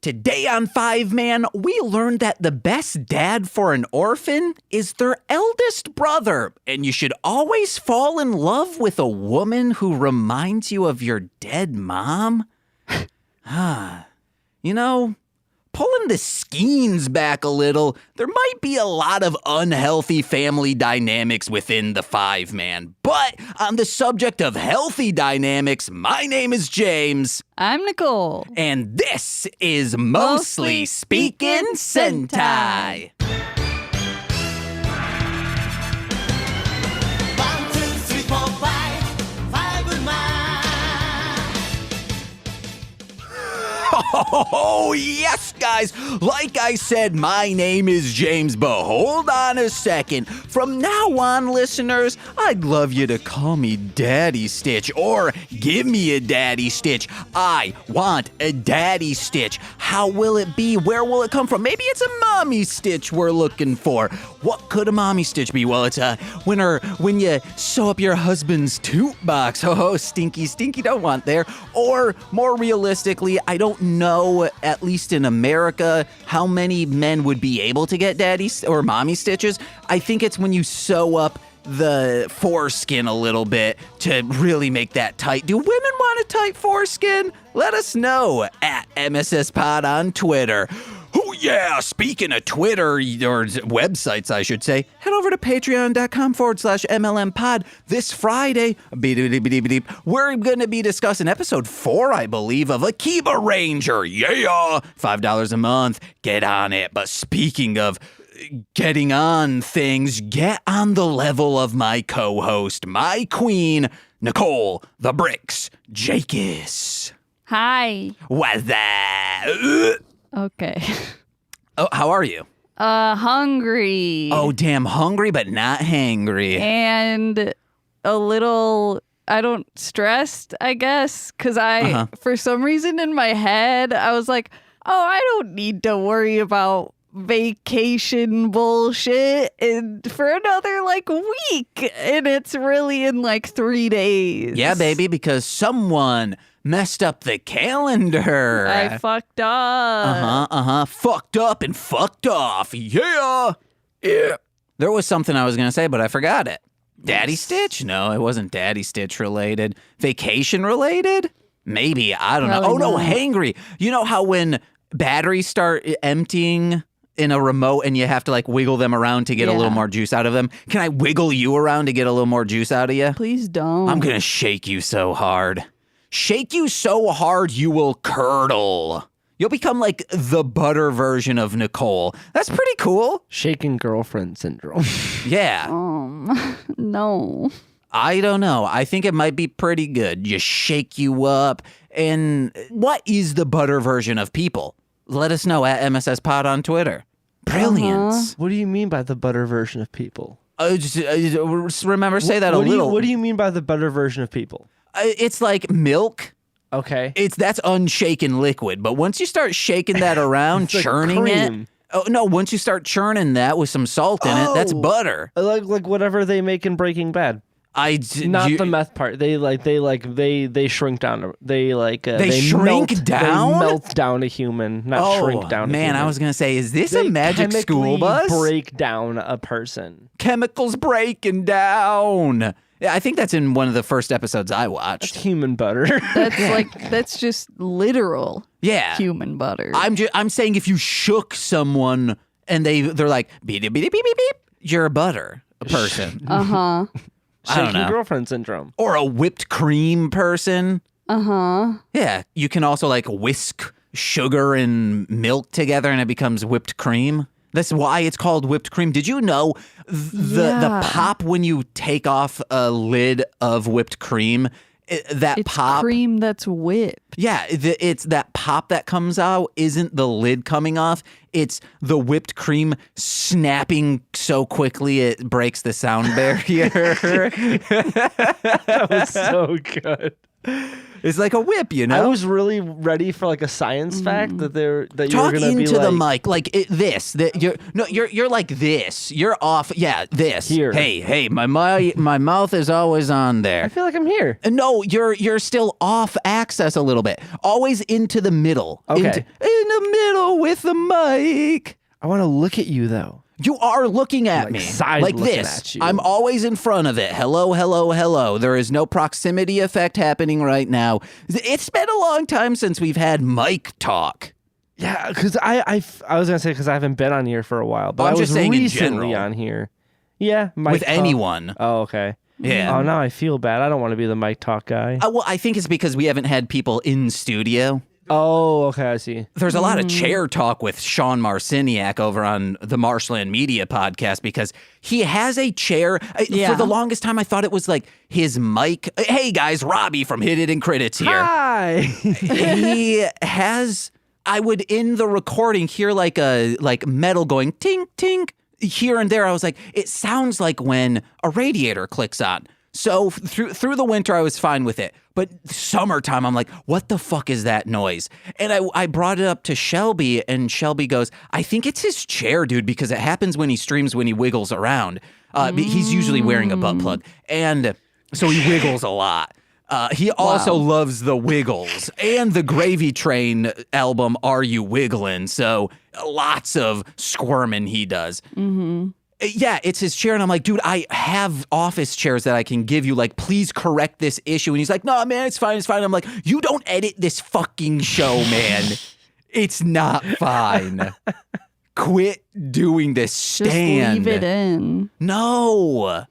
Today on Fiveman, we learned that the best dad for an orphan is their eldest brother, and you should always fall in love with a woman who reminds you of your dead mom. You know, pulling the Skeens back a little, there might be a lot of unhealthy family dynamics within the Fiveman. But on the subject of healthy dynamics, my name is James. I'm Nicole. And this is Mostly Speaking Sentai. Oh, yes, guys. Like I said, my name is James, but hold on a second. From now on, listeners, I'd love you to call me Daddy Stitch or give me a Daddy Stitch. I want a Daddy Stitch. How will it be? Where will it come from? Maybe it's a Mommy Stitch we're looking for. What could a Mommy Stitch be? Well, it's when you sew up your husband's toot box. Oh, stinky, stinky, don't want there. Or more realistically, I don't know, at least in America, how many men would be able to get daddy or mommy stitches. I think it's when you sew up the foreskin a little bit to really make that tight. Do women want a tight foreskin? Let us know at MSS Pod on Twitter. Oh yeah, speaking of Twitter, or websites I should say, head over to patreon.com/MLM pod. This Friday, we're going to be discussing episode 4, I believe, of Akiba Ranger. Yeah, $5 a month, get on it. But speaking of getting on things, get on the level of my co-host, my queen, Nicole the Bricks Jakis. Hi. What's that? Okay. Oh, how are you? Hungry. Oh, damn, hungry but not hangry. And a little, stressed, I guess, because for some reason in my head, I was like, oh, I don't need to worry about vacation bullshit for another week, and it's really in 3 days. Yeah, baby, because someone messed up the calendar. I fucked up. Fucked up and fucked off. Yeah. There was something I was gonna say, but I forgot it. Daddy Stitch? No, it wasn't Daddy Stitch related. Vacation related? Maybe, I don't know. Oh no, hangry. You know how when batteries start emptying in a remote and you have to wiggle them around to get a little more juice out of them? Can I wiggle you around to get a little more juice out of you? Please don't. I'm gonna shake you so hard. Shake you so hard you will curdle. You'll become the butter version of Nicole. That's pretty cool. Shaken girlfriend syndrome. Yeah. No. I don't know. I think it might be pretty good. Just shake you up. And what is the butter version of people? Let us know at MSS Pod on Twitter. Brilliance. What do you mean by the butter version of people? Just remember, say that a little. What do you mean by the butter version of people? It's like milk. Okay. That's unshaken liquid, but once you start shaking that around, churning it. Oh no! Once you start churning that with some salt in it, that's butter. Like whatever they make in Breaking Bad. Not the meth part. They shrink down. They shrink down. They melt down a human, not shrink down. Man, I was gonna say, is this a magic school bus? Break down a person. Chemicals breaking down. Yeah, I think that's in one of the first episodes I watched. That's human butter. That's just literal. Yeah, human butter. I'm saying if you shook someone and they're like beep beep beep beep beep, you're a butter person. I don't know. Girlfriend syndrome. Or a whipped cream person. Yeah, you can also whisk sugar and milk together and it becomes whipped cream. That's why it's called whipped cream. Did you know the pop when you take off a lid of whipped cream? It's pop cream that's whipped. Yeah, it's that pop that comes out isn't the lid coming off. It's the whipped cream snapping so quickly it breaks the sound barrier. That was so good. It's like a whip, you know? I was really ready for like a science fact that you were going to be like... Talk into the mic, like you're like this. You're off, this. Here. Hey, my mouth is always on there. I feel like I'm here. No, you're still off axis a little bit. Always into the middle. Okay. In the middle with the mic. I want to look at you, though. You are looking at me like this. At you. I'm always in front of it. Hello, hello, hello. There is no proximity effect happening right now. It's been a long time since we've had mic talk. Yeah, because I was going to say because I haven't been on here for a while, but I'm I was just saying recently in general. on here. Yeah, mic With talk. anyone. Oh, okay. Yeah. Oh, now I feel bad. I don't want to be the mic talk guy. Well, I think it's because we haven't had people in studio. Oh, okay, I see. There's a lot of chair talk with Sean Marciniak over on the Marshland Media podcast because he has a chair. For the longest time, I thought it was like his mic. Hey, guys, Robbie from Hit It and Credits here. Hi! He has, I would in the recording hear like metal going tink, tink here and there. I was like, it sounds like when a radiator clicks on. So through the winter, I was fine with it. But summertime, I'm like, what the fuck is that noise? And I brought it up to Shelby, and Shelby goes, I think it's his chair, dude, because it happens when he streams when he wiggles around. He's usually wearing a butt plug. And so he wiggles a lot. He also loves the Wiggles and the Gravy Train album, Are You Wiggling? So lots of squirming he does. Mm-hmm. Yeah, it's his chair. And I'm like, dude, I have office chairs that I can give you. Like, please correct this issue. And he's like, no, man, it's fine. It's fine. I'm like, you don't edit this fucking show, man. It's not fine. Quit doing this. Stand. Just leave it in. No.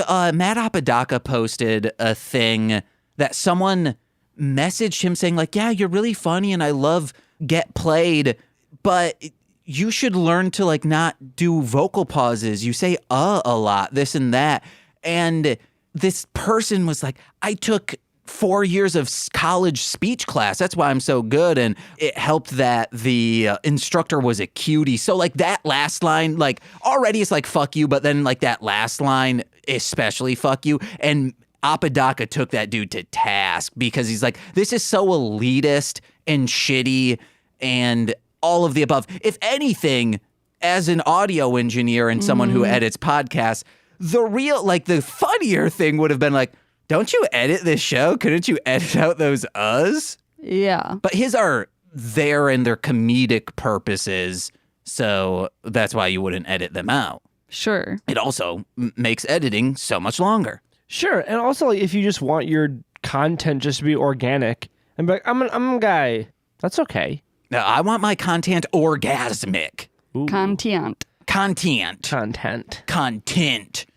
Matt Apodaca posted a thing that someone messaged him saying like, yeah, you're really funny and I love Get Played, but you should learn to like not do vocal pauses. You say a lot, this and that. And this person was like, I took 4 years of college speech class. That's why I'm so good. And it helped that the instructor was a cutie. So like that last line, like already it's like, fuck you. But then like that last line, especially fuck you. And Apodaca took that dude to task because he's like, this is so elitist and shitty and all of the above. If anything, as an audio engineer and someone who edits podcasts, the funnier thing would have been like, don't you edit this show? Couldn't you edit out those uhs? Yeah. But his are there in their comedic purposes, so that's why you wouldn't edit them out. Sure. It also makes editing so much longer. Sure, and also like, if you just want your content just to be organic and be like, I'm a guy, that's okay. Now, I want my content orgasmic. Ooh. Content.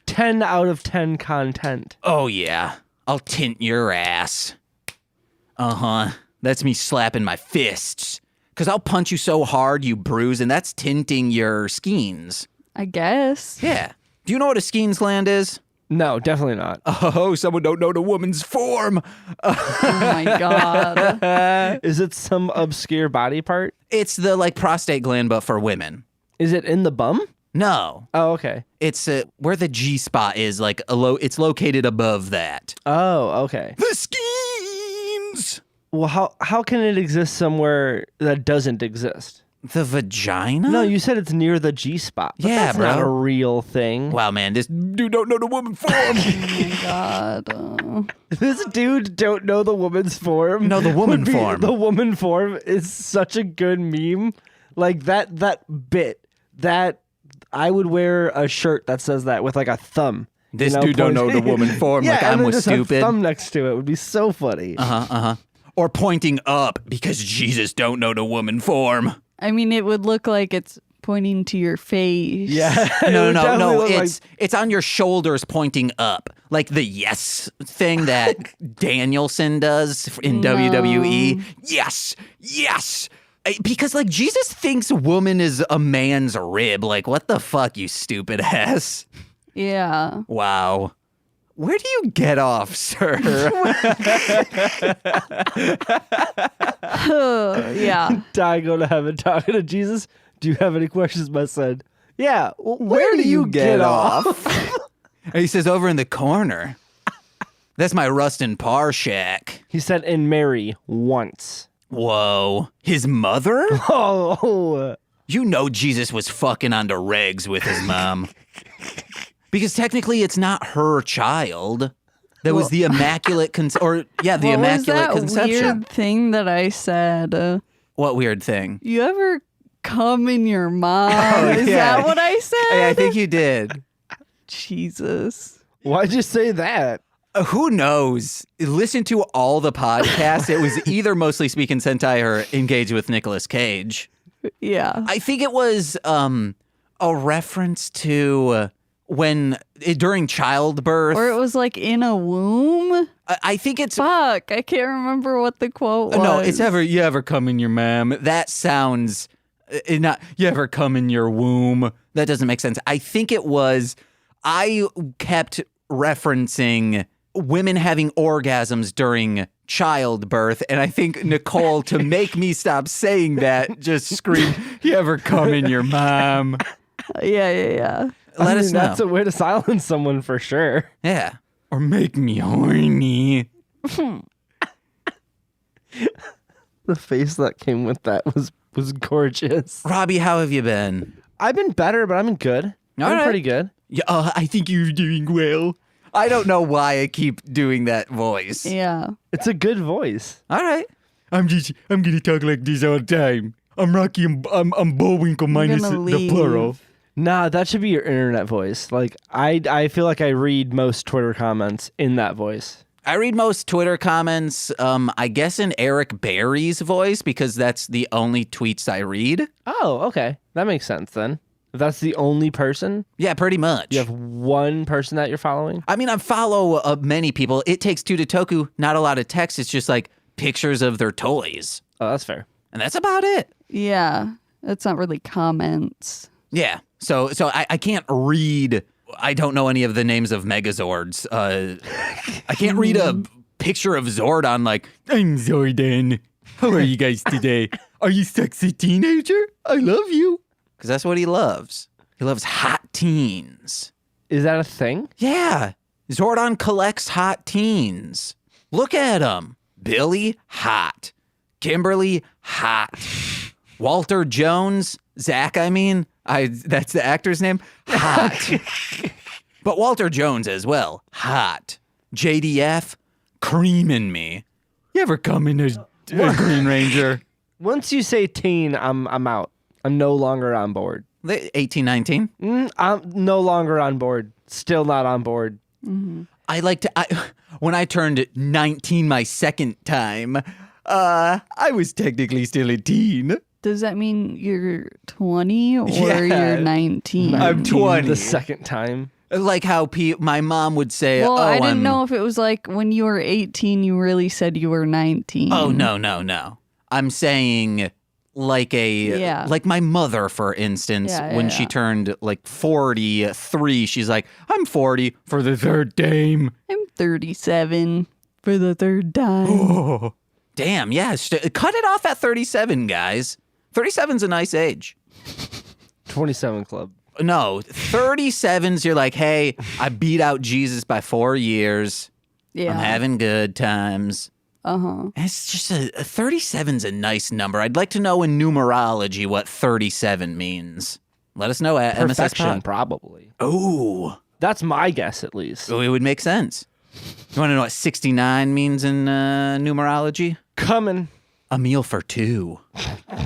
10 out of 10 content. Oh, yeah. I'll tint your ass. Uh-huh. That's me slapping my fists. Because I'll punch you so hard you bruise, and that's tinting your skeens. I guess. Yeah. Do you know what a skeens gland is? No, definitely not. Oh, someone don't know the woman's form. Oh, my God. Is it some obscure body part? It's the, like, prostate gland, but for women. Is it in the bum? No. Oh, okay. It's where the G spot is, like, it's located above that. Oh, okay. The skeens! Well, how can it exist somewhere that doesn't exist? The vagina? No, you said it's near the G spot. But Yeah, that's bro. not a real thing. Wow, man, this dude don't know the woman's form. Oh, my God. This dude don't know the woman's form. No, the woman form. The woman form is such a good meme. Like that bit that I would wear a shirt that says that with like a thumb. This dude don't know the woman form. Yeah, like and I'm then was just stupid. a thumb next to it would be so funny. Or pointing up because Jesus don't know the woman form. I mean, it would look like it's pointing to your face. Yeah. No. It's on your shoulders pointing up. Like the yes thing that Danielson does in WWE. Yes. Because like Jesus thinks woman is a man's rib. Like what the fuck, you stupid ass. Yeah. Wow. Where do you get off, sir? Yeah. Die, go to heaven, talking to Jesus. Do you have any questions, my son? Yeah. Where do you get off? And he says, over in the corner. That's my Rustin Parr shack. He said and marry once. Whoa. His mother? Oh. You know Jesus was fucking onto regs with his mom. Because technically it's not her child. That was the immaculate immaculate conception. Weird thing that I said? What weird thing? You ever come in your mom? Is that what I said? Yeah, I think you did. Jesus. Why'd you say that? Who knows? Listen to all the podcasts. It was either Mostly Speaking Sentai or Engaged with Nicolas Cage. Yeah. I think it was a reference to during childbirth. Or it was like in a womb. I think it's... Fuck, I can't remember what the quote was. No, it's you ever come in your mom. That sounds... not you ever come in your womb. That doesn't make sense. I think it was... I kept referencing women having orgasms during childbirth, and I think Nicole, to make me stop saying that, just screamed, "You ever come in your mom?" Yeah. Let us know. That's a way to silence someone for sure. Yeah. Or make me horny. The face that came with that was gorgeous. Robbie, how have you been? I've been better, but I'm good. I'm pretty good. Yeah, I think you're doing well. I don't know why I keep doing that voice. Yeah. It's a good voice. All right. I'm gonna talk like this all the time. I'm Rocky. I'm Bullwinkle minus the plural. Nah, that should be your internet voice. Like I feel like I read most Twitter comments in that voice. I read most Twitter comments, I guess in Eric Berry's voice, because that's the only tweets I read. Oh, okay. That makes sense then. If that's the only person? Yeah, pretty much. You have one person that you're following? I mean, I follow many people. It takes two to Toku. Not a lot of text. It's just like pictures of their toys. Oh, that's fair. And that's about it. Yeah. It's not really comments. Yeah. So I can't read. I don't know any of the names of Megazords. I can't read a picture of Zordon like, "I'm Zordon. How are you guys today? Are you sexy teenager? I love you." Because that's what he loves. He loves hot teens. Is that a thing? Yeah. Zordon collects hot teens. Look at him. Billy, hot. Kimberly, hot. Walter Jones, Zach, that's the actor's name, hot. But Walter Jones as well, hot. JDF, creaming me. You ever come in a Green Ranger? Once you say teen, I'm out. I'm no longer on board. 18, 19? I'm no longer on board. Still not on board. Mm-hmm. When I turned 19 my second time, I was technically still a teen. Does that mean you're 20 or you're 19? I'm 20. The second time. Like how my mom would say, well, I didn't I'm... know if it was like when you were 18, you really said you were 19. Oh, no. I'm saying like like my mother, for instance, when she turned like 43, she's like, "I'm 40 for the third time. I'm 37 for the third time." Oh, damn, yeah. Cut it off at 37, guys. 37's a nice age. 27 club. No, 37's you're like, hey, I beat out Jesus by 4 years. Yeah. I'm having good times. Uh-huh. It's just 37's a nice number. I'd like to know in numerology what 37 means. Let us know at MSS Perfection, Pod. probably. Oh. That's my guess, at least. It would make sense. You want to know what 69 means in numerology? Coming. A meal for two.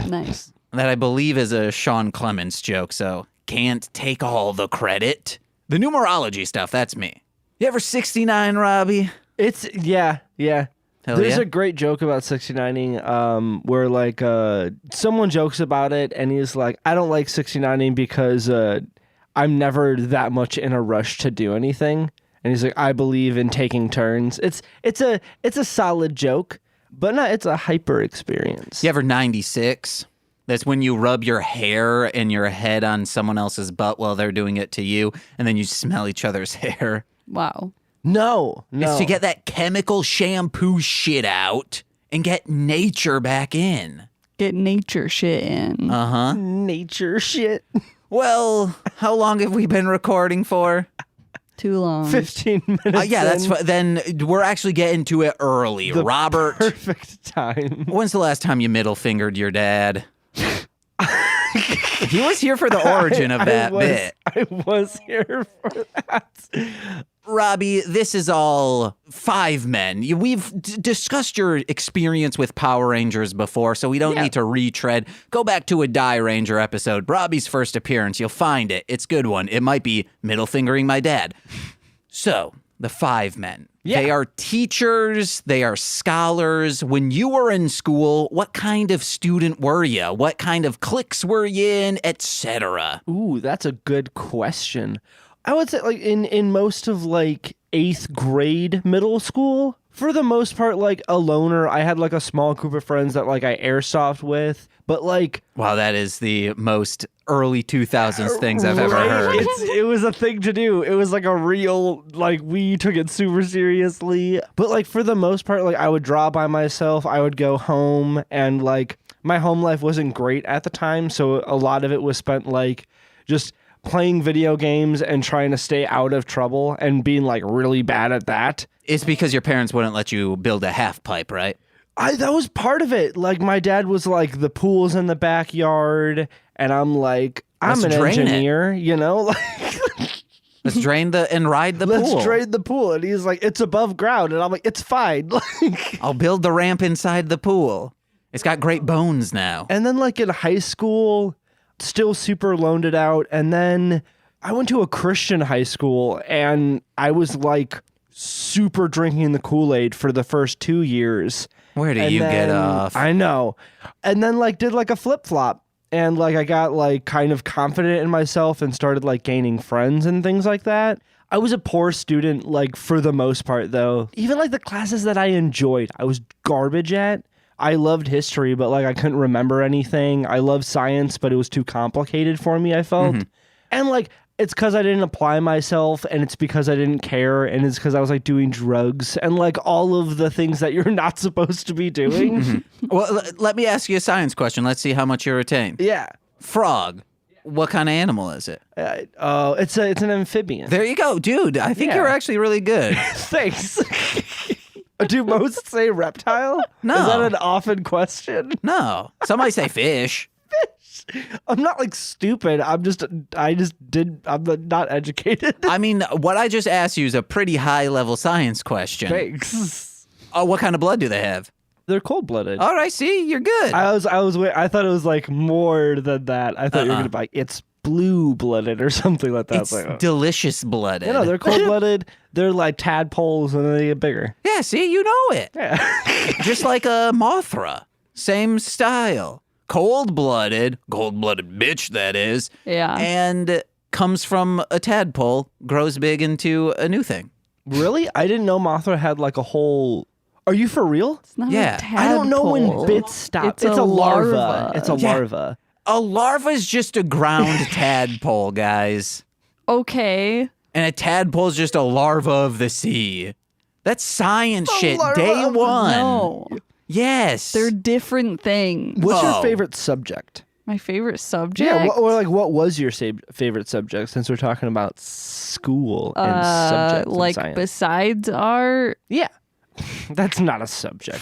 Nice. That I believe is a Sean Clements joke, so can't take all the credit. The numerology stuff, that's me. You ever 69, Robbie? It's, yeah. Hell There's yeah? a great joke about 69ing where like someone jokes about it and he's like, I don't like 69ing because I'm never that much in a rush to do anything. And he's like, I believe in taking turns. It's a solid joke, but no, it's a hyper experience. You ever 96? That's when you rub your hair and your head on someone else's butt while they're doing it to you, and then you smell each other's hair. Wow. No. It's to get that chemical shampoo shit out and get nature back in. Get nature shit in. Nature shit. Well, how long have we been recording for? Too long. 15 minutes. Yeah, that's in. then we're actually getting to it early. The Robert, Perfect time. when's the last time you middle fingered your dad? He was here for the origin of that bit. I was here for that. Robbie, this is all Fiveman. We've discussed your experience with Power Rangers before, so we don't need to retread. Go back to a Die Ranger episode. Robbie's first appearance. You'll find it. It's a good one. It might be middle fingering my dad. So, the Fivemen. Yeah. They are teachers. They are scholars. When you were in school, what kind of student were you? What kind of cliques were you in, etc.? Ooh, that's a good question. I would say like in most of like 8th grade middle school, for the most part, like a loner. I had like a small group of friends that like I airsoft with, but like Wow, that is the most early 2000s things I've ever right? heard. It was a thing to do. It was like a real, like we took it super seriously. But like for the most part, like I would draw by myself. I would go home and like my home life wasn't great at the time. So a lot of it was spent like just playing video games and trying to stay out of trouble and being like really bad at that. It's because your parents wouldn't let you build a half pipe, right? That was part of it. Like my dad was like, the pool's in the backyard, and I'm like, I'm Let's an drain it. engineer, you know? Like, Let's drain and ride the pool. let's drain the pool. And he's like, it's above ground, and I'm like, it's fine. Like, I'll build the ramp inside the pool. It's got great bones now. and then like in high school, still super loaned it out, and then I went to a Christian high school, and I was like super drinking the Kool-Aid for the first 2 years. Where do And you get then- off? I know. And then like did like a flip-flop, and like I got like kind of confident in myself and started like gaining friends and things like that. I was a poor student, like for the most part though. Even like the classes that I enjoyed, I was garbage at. I loved history, but like I couldn't remember anything. I loved science, but it was too complicated for me, I felt. And like it's because I didn't apply myself, and it's because I didn't care, and it's because I was like doing drugs and like all of the things that you're not supposed to be doing. Well, let me ask you a science question. Let's see how much you retain. Yeah. Frog. What kind of animal is it? It's an amphibian. There you go. Dude, I think Yeah. you're actually really good. Thanks. Do most say reptile? No. Is that an often question? No. Somebody say fish. I'm not like stupid. I'm not educated. I mean, what I just asked you is a pretty high-level science question. Thanks. Oh, what kind of blood do they have? They're cold-blooded. All right, see, you're good. I thought it was like more than that. I thought you were gonna be like, it's blue-blooded or something like that. It's like, delicious-blooded. no, they're cold-blooded. They're like tadpoles, and then they get bigger. Yeah, see, you know it. Yeah. Just like a Mothra. Same style. Cold-blooded bitch, that is. Yeah. And comes from a tadpole, grows big into a new thing. Really? I didn't know Mothra had like a whole. Are you for real? It's not Yeah. a I don't know when tadpole. bits stop. It's a larva. It's a Yeah. larva. A larva's just a ground tadpole, guys. Okay. And a tadpole's just a larva of the sea. That's science shit. larva Day of the- one. No. Yes. They're different things. What's your Oh. favorite subject? My favorite subject? Yeah, what was your favorite subject since we're talking about school and subjects and like science? besides art, Yeah. That's not a subject.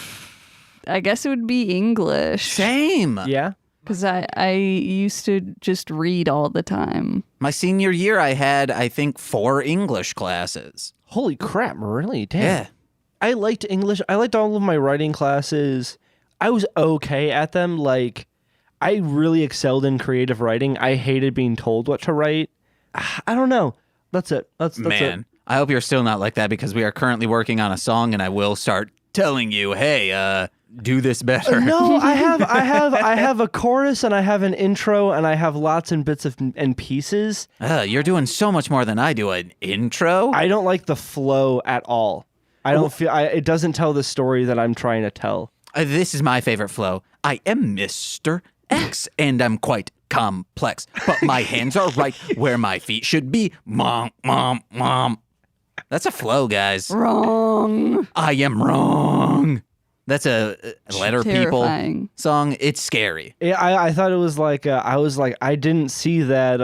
I guess it would be English. Same. Yeah? Because I used to just read all the time. My senior year, I had, I think, 4 English classes. Holy crap, really? Damn. Yeah. I liked English. I liked all of my writing classes. I was okay at them. Like, I really excelled in creative writing. I hated being told what to write. I don't know. That's it. That's Man, it. I hope you're still not like that because we are currently working on a song and I will start telling you, hey, do this better. No, I have a chorus and I have an intro and I have lots and bits and pieces. You're doing so much more than I do. An intro? I don't like the flow at all. I don't feel it doesn't tell the story that I'm trying to tell. This is my favorite flow. I am Mr. X and I'm quite complex, but my hands are right where my feet should be. Mom, mom, mom. That's a flow, guys. Wrong. I am wrong. That's a letter people Terrifying. song. It's scary. Yeah, I thought it was like I was like I didn't see that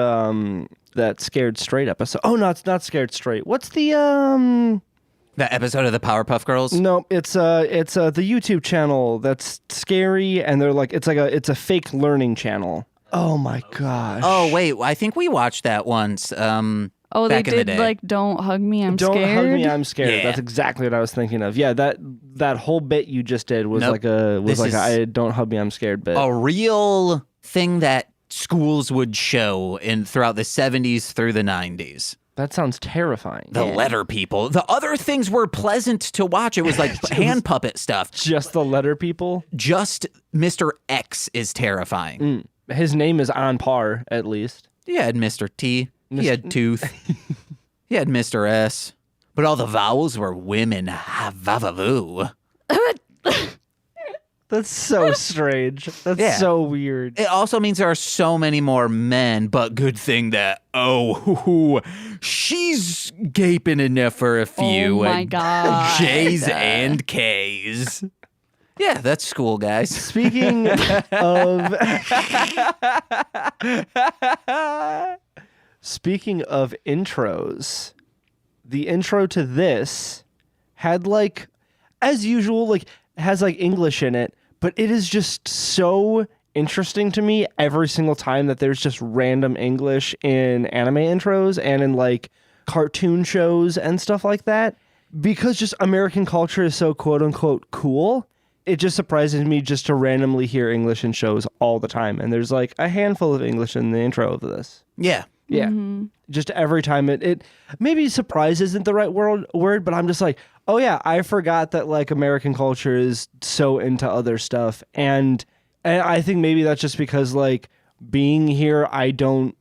that Scared Straight episode. Oh no, it's not Scared Straight. What's the That episode of the Powerpuff Girls? No, it's the YouTube channel that's scary, and they're like it's a fake learning channel. Oh my gosh. Oh wait, I think we watched that once. Oh, they back in the did day. like "Don't hug me, I'm Don't scared." hug me, I'm scared. Yeah. That's exactly what I was thinking of. Yeah, that whole bit you just did was Nope. I don't hug me, I'm scared bit. A real thing that schools would show throughout the 70s through the 90s. That sounds terrifying. The letter people. The other things were pleasant to watch. It was like hand puppet stuff. Just the letter people. Just Mr. X is terrifying. His name is on par, at least. He had Mr. T. He had Tooth. He had Mr. S. But all the vowels were women. Ha, va, va, voo. That's so strange. That's so weird. It also means there are so many more men, but good thing that, she's gaping enough for a few. Oh my God. J's and K's. Yeah, that's school, guys. Speaking of intros, the intro to this had like, as usual, like has like English in it, but it is just so interesting to me every single time that there's just random English in anime intros and in like cartoon shows and stuff like that, because just American culture is so quote unquote cool. It just surprises me just to randomly hear English in shows all the time. And there's like a handful of English in the intro of this. Yeah. Yeah. Just every time it maybe surprise isn't the right word, but I'm just like, oh yeah, I forgot that like American culture is so into other stuff. And I think maybe that's just because like being here, I don't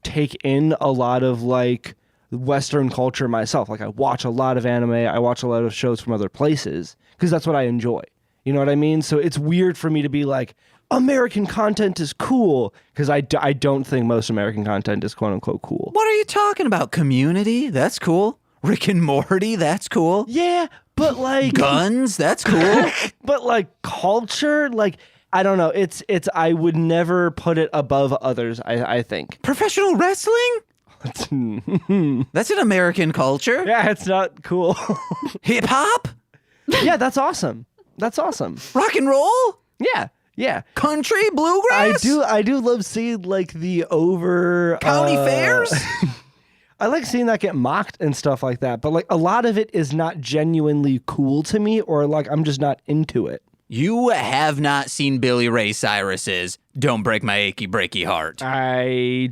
take in a lot of like Western culture myself. Like I watch a lot of anime. I watch a lot of shows from other places because that's what I enjoy. You know what I mean? So it's weird for me to be like, American content is cool, because I don't think most American content is quote unquote cool. What are you talking about? Community? That's cool. Rick and Morty? That's cool. Yeah, but like Guns? That's cool. but like culture, like I don't know. It's I would never put it above others. I think. Professional wrestling? That's an American culture. Yeah, it's not cool. Hip hop? Yeah, that's awesome. That's awesome. Rock and roll? Yeah. Yeah. Country? Bluegrass? I do love seeing like the County fairs? I like seeing that get mocked and stuff like that, but like a lot of it is not genuinely cool to me, or like I'm just not into it. You have not seen Billy Ray Cyrus's Don't Break My Achy Breaky Heart. I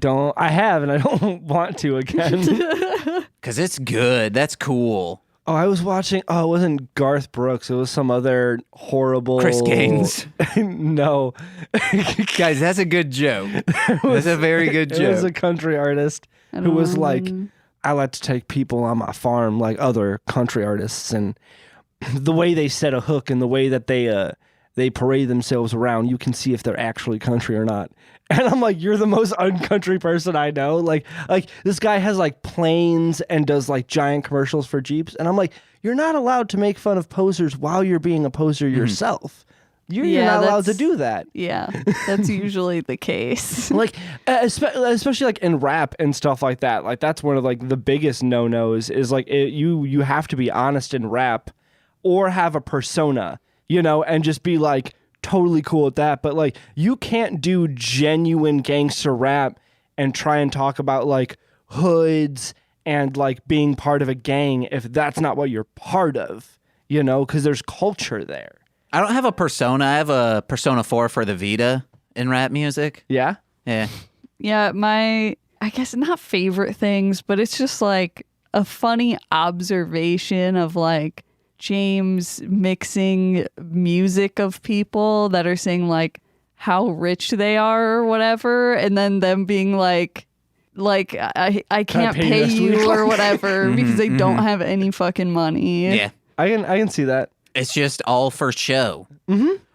have, and I don't want to again. Because it's good. That's cool. Oh, I was watching, it wasn't Garth Brooks. It was some other horrible... Chris Gaines. No. Guys, that's a good joke. That's a very good joke. It was a country artist who was like, I like to take people on my farm like other country artists, and the way they set a hook and the way that they parade themselves around, you can see if they're actually country or not. And I'm like, you're the most uncountry person I know. Like this guy has like planes and does like giant commercials for Jeeps. And I'm like, you're not allowed to make fun of posers while you're being a poser yourself. You're not allowed to do that. Yeah, that's usually the case. Like, especially like in rap and stuff like that. Like that's one of like the biggest no-nos is like you have to be honest in rap or have a persona, you know, and just be like totally cool with that. But like you can't do genuine gangster rap and try and talk about like hoods and like being part of a gang if that's not what you're part of, you know, because there's culture there. I don't have a persona. I have a Persona 4 for the Vita in rap music. Yeah? Yeah. Yeah, I guess not favorite things, but it's just like a funny observation of like James mixing music of people that are saying like how rich they are or whatever, and then them being like I can't pay you or whatever because they don't have any fucking money. Yeah. I can see that. It's just all for show.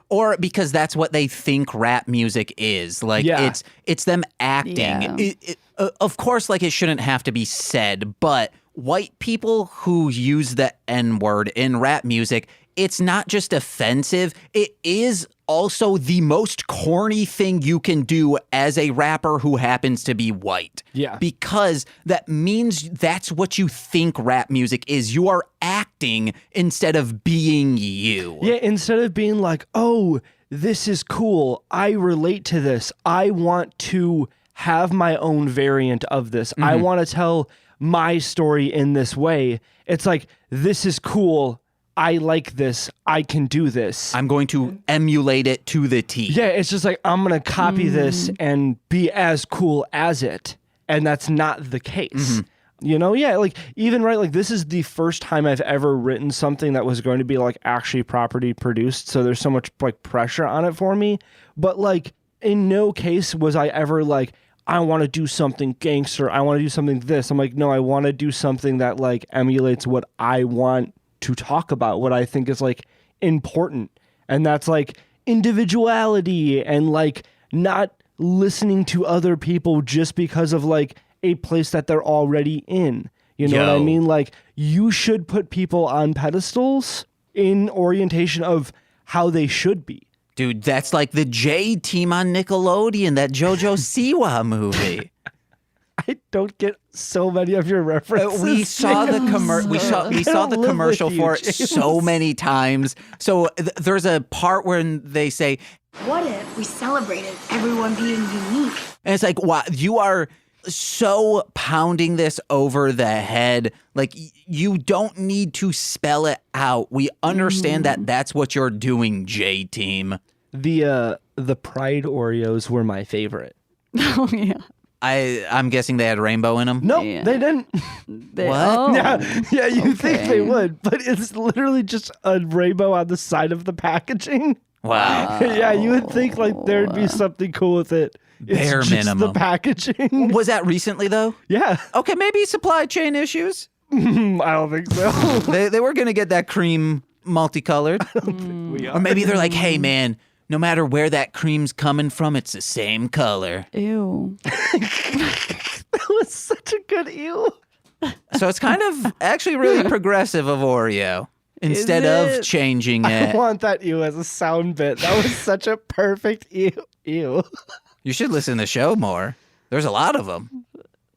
Or because that's what they think rap music is. Like it's them acting. Yeah. Of course, like it shouldn't have to be said, but white people who use the N-word in rap music, it's not just offensive, it is also the most corny thing you can do as a rapper who happens to be white. Yeah. Because that means that's what you think rap music is. You are acting instead of being you. Yeah, instead of being like, oh, this is cool. I relate to this. I want to have my own variant of this. I want to tell my story in this way. It's like, this is cool. I like this. I can do this. I'm going to emulate it to the T. Yeah, it's just like, I'm going to copy this and be as cool as it. And that's not the case. You know, yeah, like even right, like this is the first time I've ever written something that was going to be like actually properly produced. So there's so much like pressure on it for me. But like in no case was I ever like, I want to do something gangster. I want to do something this. I'm like, no, I want to do something that like emulates what I want to talk about, what I think is like important. And that's like individuality and like not listening to other people just because of like a place that they're already in. You know what I mean? Like you should put people on pedestals in orientation of how they should be. Dude, that's like the J Team on Nickelodeon, that JoJo Siwa movie. I don't get so many of your references. We saw the we saw the commercial for it so many times. So there's a part where they say, what if we celebrated everyone being unique? and it's like, wow, you are so pounding this over the head. Like, you don't need to spell it out. We understand that that's what you're doing, J Team. The Pride Oreos were my favorite. Oh, yeah. I'm guessing they had rainbow in them. Nope, Yeah. they didn't. What? Oh. Yeah, you think they Okay. would, but it's literally just a rainbow on the side of the packaging. Wow. Yeah, you would think like there'd be something cool with it. It's Bare just minimum. the packaging. Was that recently, though? Yeah, Okay, maybe supply chain issues. I don't think so. They were going to get that cream multicolored. We Or maybe they're like, hey, man, no matter where that cream's coming from, it's the same color. Ew. That was such a good ew. So it's kind of actually really progressive of Oreo instead of it? changing I it. want that ew as a sound bit. That was such a perfect ew. Ew. You should listen to the show more. There's a lot of them.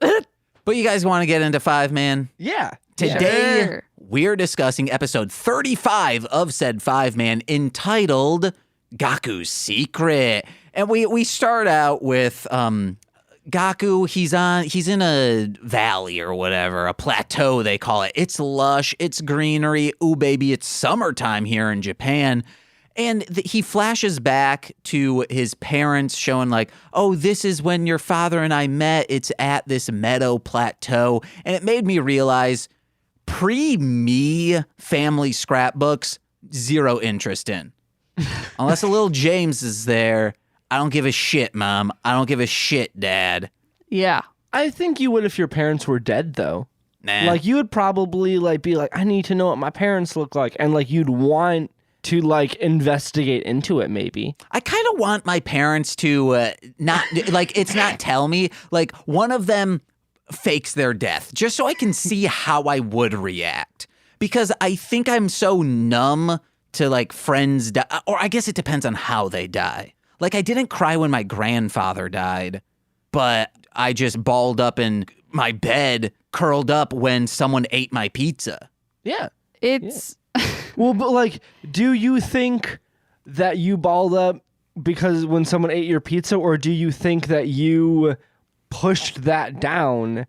But you guys want to get into Fiveman? Yeah. Today, Sure. we're discussing episode 35 of said Fiveman, entitled Gaku's Secret. And we start out with Gaku. He's in a valley or whatever, a plateau they call it. It's lush, it's greenery. Ooh, baby, it's summertime here in Japan. And he flashes back to his parents showing like, oh, this is when your father and I met. It's at this meadow plateau. And it made me realize pre-me family scrapbooks, zero interest in. Unless a little James is there, I don't give a shit, Mom. I don't give a shit, Dad. Yeah. I think you would if your parents were dead, though. Nah. Like, you would probably, like, be like, I need to know what my parents look like. And, like, you'd want to, like, investigate into it, maybe. I kind of want my parents to not, like, it's not tell me. Like, one of them fakes their death just so I can see how I would react. Because I think I'm so numb to, like, friends die. Or I guess it depends on how they die. Like, I didn't cry when my grandfather died, but I just balled up in my bed, curled up when someone ate my pizza. Yeah. It's Well, but, like, do you think that you balled up because when someone ate your pizza, or do you think that you pushed that down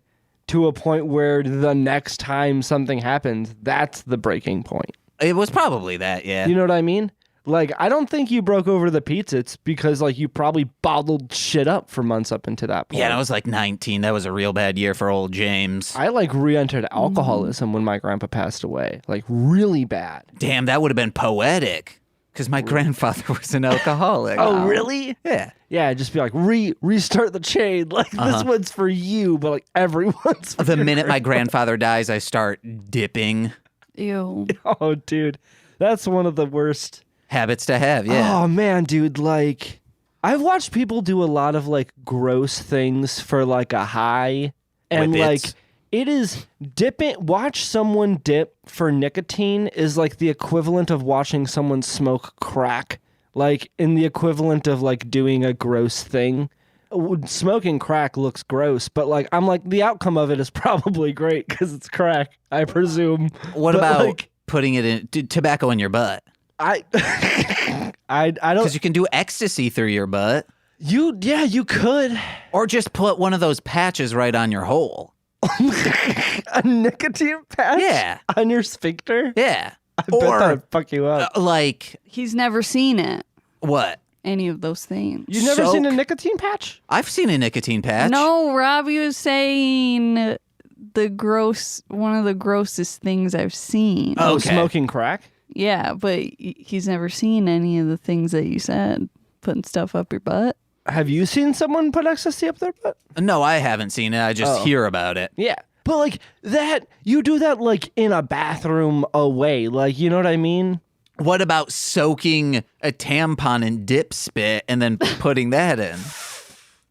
to a point where the next time something happens, that's the breaking point? It was probably that, yeah. You know what I mean? Like, I don't think you broke over the pizza. It's because, like, you probably bottled shit up for months up into that point. Yeah, and I was like 19. That was a real bad year for old James. I, like, re-entered alcoholism when my grandpa passed away. Like, really bad. Damn, that would have been poetic. Because my grandfather was an alcoholic. Oh, really? Yeah. Yeah, just be like, restart the chain. Like, this one's for you, but, like, everyone's for The your minute my grandpa. grandfather dies, I start dipping. ew. Oh, dude. That's one of the worst. Habits to have, yeah. Oh, man, dude. Like, I've watched people do a lot of, like, gross things for, like, a high. And, Whippets. like, It is watch someone dip for nicotine is like the equivalent of watching someone smoke crack. Like in the equivalent of like doing a gross thing. Smoking crack looks gross, but like I'm like the outcome of it is probably great because it's crack, I presume. What But, about like, putting it in tobacco in your butt? I don't. Because you can do ecstasy through your butt. You could. Or just put one of those patches right on your hole. A nicotine patch? Yeah. On your sphincter? Yeah. I bet that would fuck you up. Like, He's never seen it. what? Any of those things. You've never seen a soak- nicotine patch? I've seen a nicotine patch. No, Robbie was saying one of the grossest things I've seen. Oh. Oh, Okay. smoking crack? Yeah, but he's never seen any of the things that you said. Putting stuff up your butt. Have you seen someone put ecstasy up their butt? No, I haven't seen it. I just hear about it. Yeah. But like that, you do that like in a bathroom away. Like, you know what I mean? What about soaking a tampon in dip spit and then putting that in?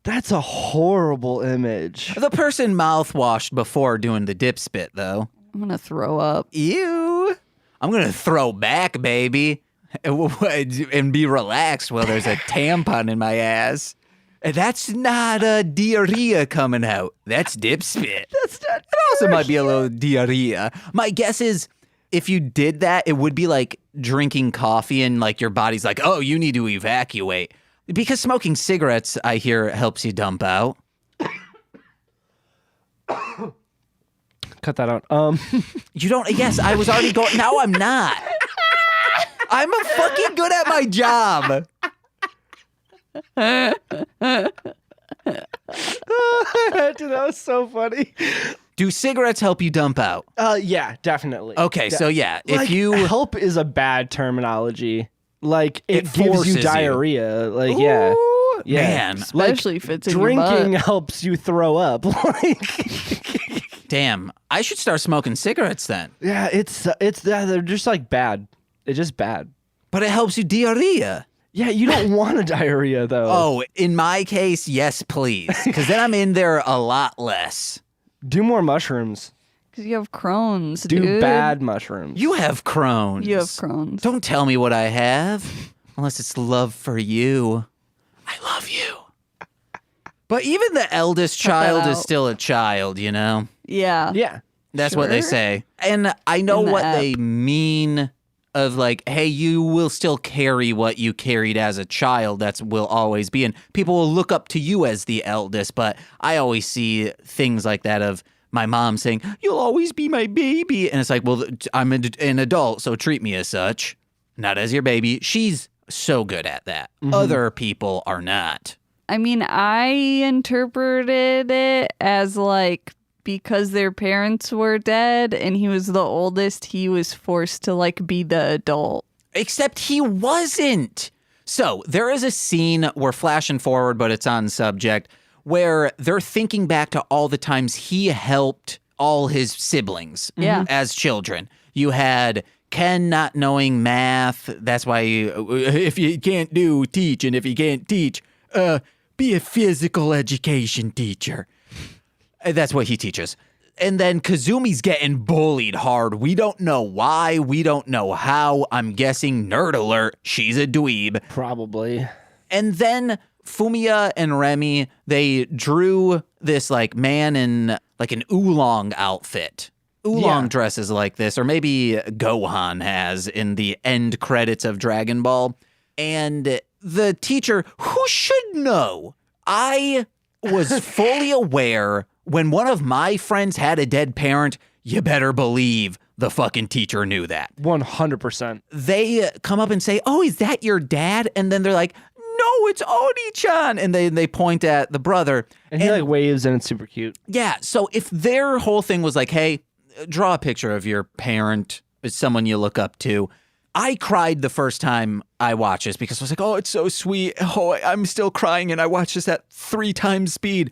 That's a horrible image. The person mouthwashed before doing the dip spit, though. I'm gonna throw up. Ew. I'm going to throw back, baby, and be relaxed while there's a tampon in my ass. That's not a diarrhea coming out. That's dip spit. That's not. It also might be a little diarrhea. My guess is if you did that, it would be like drinking coffee and like your body's like, oh, you need to evacuate. Because smoking cigarettes, I hear, helps you dump out. Cut that out. You don't, yes, I was already going, now I'm not. I'm a fucking good at my job. Dude, that was so funny. Do cigarettes help you dump out? Yeah, definitely. Okay, so yeah, if Like, you... help is a bad terminology. Like it gives forces you you. diarrhea. Like yeah. Ooh, Yeah. man. Especially if it's in your Drinking butt. helps you throw up. Like Damn, I should start smoking cigarettes then. yeah, they're just like bad. It's just bad. But it helps you diarrhea. Yeah, you don't want a diarrhea though. Oh, in my case, yes, please. Because then I'm in there a lot less. Do more mushrooms. Because you have Crohn's, Do dude. bad mushrooms. You have Crohn's. You have Crohn's. Don't tell me what I have, unless it's love for you. I love you. But even the eldest Cut that child is out. still a child, you know? Yeah. Yeah. That's what they Sure. say. And I know In the what app. they mean of like, hey, you will still carry what you carried as a child. That's will always be. And people will look up to you as the eldest. But I always see things like that of my mom saying, you'll always be my baby. And it's like, well, I'm an adult, so treat me as such, not as your baby. She's so good at that. Other people are not. I mean, I interpreted it as like because their parents were dead and he was the oldest, he was forced to like be the adult. Except he wasn't. So there is a scene, we're flashing forward, but it's on subject, where they're thinking back to all the times he helped all his siblings Yeah. as children. You had Ken not knowing math. That's why if you can't do, teach. And if you can't teach, be a physical education teacher. That's what he teaches. And then Kazumi's getting bullied hard. We don't know why. We don't know how. I'm guessing, nerd alert, she's a dweeb. Probably. And then Fumiya and Remy, they drew this like man in like an oolong outfit. Oolong Yeah. dresses like this, or maybe Gohan has in the end credits of Dragon Ball. And the teacher, who should know, I was fully aware when one of my friends had a dead parent, you better believe the fucking teacher knew that. 100%. They come up and say, oh, is that your dad? And then they're like, no, it's Oni-chan. And they point at the brother. And he like waves and it's super cute. Yeah, so if their whole thing was like, hey, draw a picture of your parent, it's someone you look up to. I cried the first time I watched this because I was like, oh, it's so sweet. Oh, I'm still crying and I watched this at 3 times speed.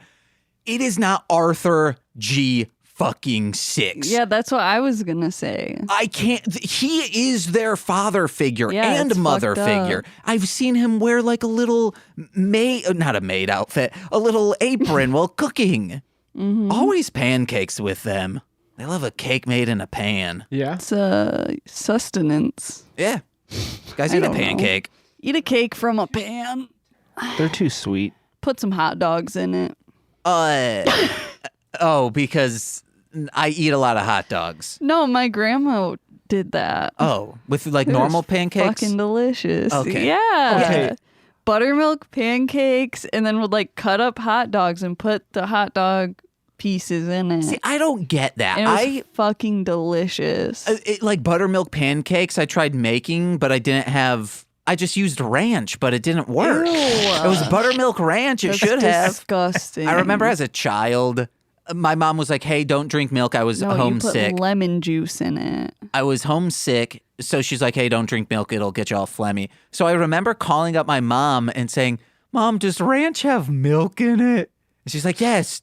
It is not Arthur G. fucking 6. Yeah, that's what I was gonna say. I can't. He is their father figure Yeah, and it's mother fucked figure. up. I've seen him wear like a little not a maid outfit, a little apron while cooking. Always pancakes with them. They love a cake made in a pan. Yeah. It's sustenance. Yeah. Guys, I eat a don't know. pancake. Eat a cake from a pan. They're too sweet. Put some hot dogs in it. Because I eat a lot of hot dogs. No, my grandma did that. Oh, with like It was normal pancakes? Fucking delicious. Okay. Yeah. Okay. Buttermilk pancakes, and then would like cut up hot dogs and put the hot dog pieces in it. See, I don't get that. and it was fucking delicious. Like buttermilk pancakes I tried making, but I just used ranch, but it didn't work. Ew. It was buttermilk ranch. It That's should have. disgusting. I remember as a child, my mom was like, "Hey, don't drink milk." I was no, homesick. You put lemon juice in it. I was homesick, so she's like, "Hey, don't drink milk; it'll get you all phlegmy." So I remember calling up my mom and saying, "Mom, does ranch have milk in it?" And she's like, "Yes,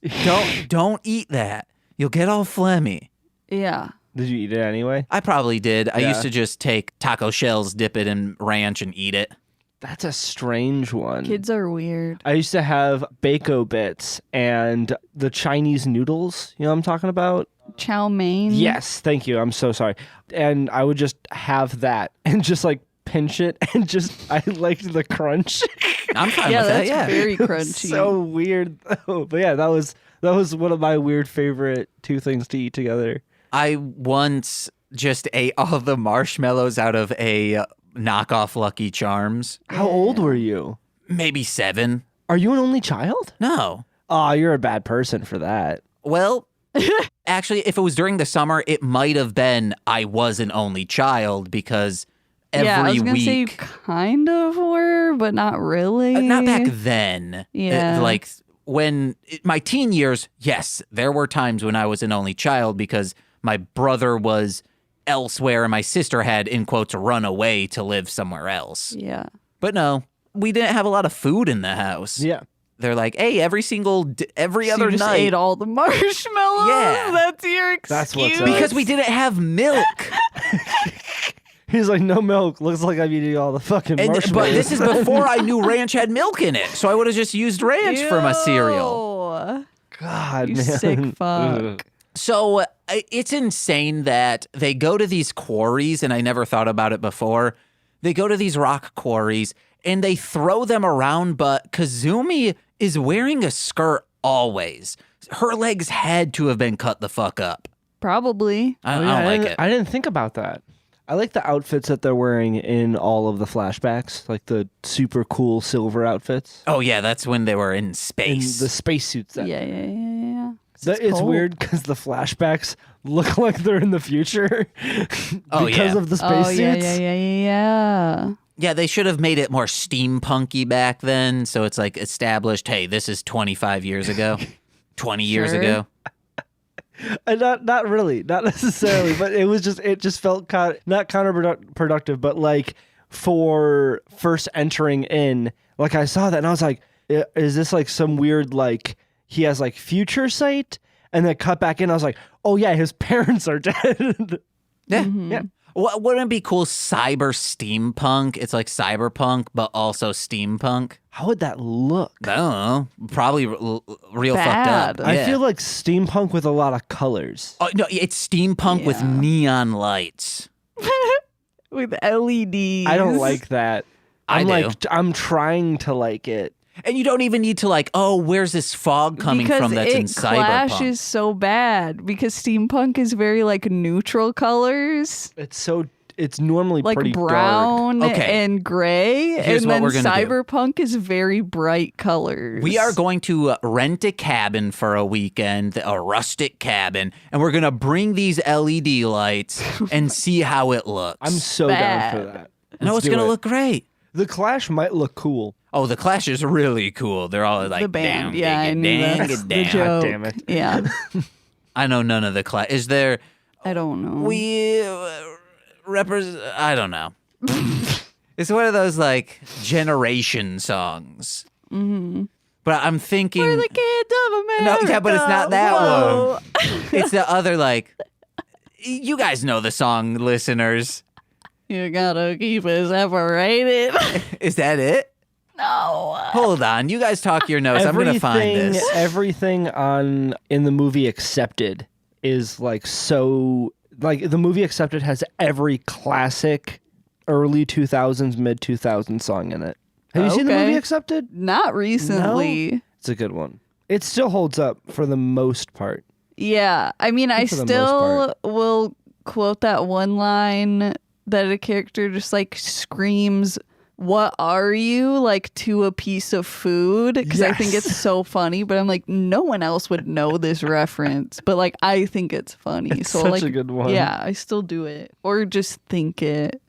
don't eat that; you'll get all phlegmy." Yeah. Did you eat it anyway? I probably did. I Yeah. used to just take taco shells, dip it in ranch, and eat it. That's a strange one. Kids are weird. I used to have Bako bits and the Chinese noodles. You know what I'm talking about? Chow mein. Yes, thank you. I'm so sorry. And I would just have that and just like pinch it and just I liked the crunch. I'm fine Yeah, with that. that's Yeah. very crunchy. So weird though. But yeah, that was one of my weird favorite two things to eat together. I once just ate all the marshmallows out of a knockoff Lucky Charms. How old were you? Maybe 7. Are you an only child? No. Oh, you're a bad person for that. Well, actually, if it was during the summer, it might have been I was an only child because every yeah, I was gonna week. say you kind of were, but not really. Not back then. Yeah. Like when my teen years, yes, there were times when I was an only child because my brother was elsewhere and my sister had, in quotes, run away to live somewhere else. Yeah. But no, we didn't have a lot of food in the house. Yeah. They're like, hey, every So other you just night. ate all the marshmallows? Yeah. That's your excuse? That's what's up. Because we didn't have milk. He's like, no milk. Looks like I'm eating all the fucking marshmallows. But this is before I knew ranch had milk in it. So I would have just used ranch for my cereal. God, You man. sick fuck. Ugh. So it's insane that they go to these quarries, and I never thought about it before. They go to these rock quarries, and they throw them around, but Kazumi is wearing a skirt always. Her legs had to have been cut the fuck up. Probably. I Oh, don't yeah, like it. I didn't think about that. I like the outfits that they're wearing in all of the flashbacks, like the super cool silver outfits. Oh, yeah, that's when they were in And space. the spacesuits. Yeah. It's cold. weird because the flashbacks look like they're in the future Oh, because yeah. of the spacesuits. Yeah. Yeah, they should have made it more steampunky back then. So it's like established, hey, this is 25 years ago, 20 years Sure. ago. And not really, not necessarily, but it just felt not counterproductive, but like for first entering in, like I saw that and I was like, is this like some weird like he has like future sight? And then cut back in, I was like, oh yeah, his parents are dead. Yeah. Yeah. Wouldn't it be cool? Cyber steampunk. It's like cyberpunk, but also steampunk. How would that look? I don't know. Probably real Bad. fucked up. I Yeah. feel like steampunk with a lot of colors. Oh, no, it's steampunk with Yeah. neon lights. With LEDs. I don't like that. I do. I'm trying to like it. And you don't even need to like, oh, where's this fog coming because from that's in it cyberpunk? clashes so bad because steampunk is very like neutral colors, It's normally like pretty dark. brown Okay. and gray, Here's and what then we're gonna do. cyberpunk is very bright colors. We are going to rent a cabin for a weekend, a rustic cabin, and we're going to bring these LED lights and see how it looks. I'm so Bad. down for that. No, Let's it's do going to it. look great. The Clash might look cool. Oh, the Clash is really cool. They're all like, the band. down, Yeah, I knew dang, that's the dang. joke. damn it. Yeah, I know none of the Clash. Is there, I don't know. I don't know. It's one of those like generation songs. Mm-hmm. But I'm thinking, We're the kids of America. No, yeah, but it's not that Whoa. one. It's the other like, you guys know the song, listeners. You gotta keep us separated. Is that it? No. Hold on. You guys talk your notes. I'm going to find this. Everything in the movie Accepted is like so... Like, the movie Accepted has every classic early 2000s, mid 2000s song in it. Have you seen the movie Accepted? Not recently. No? It's a good one. It still holds up for the most part. Yeah. I mean, I still will quote that one line that a character just like screams, "What are you?" like to a piece of food, because I think it's so funny, but I'm like, no one else would know this reference, but like I think it's funny. It's so such like a good one. Yeah, I still do it or just think it.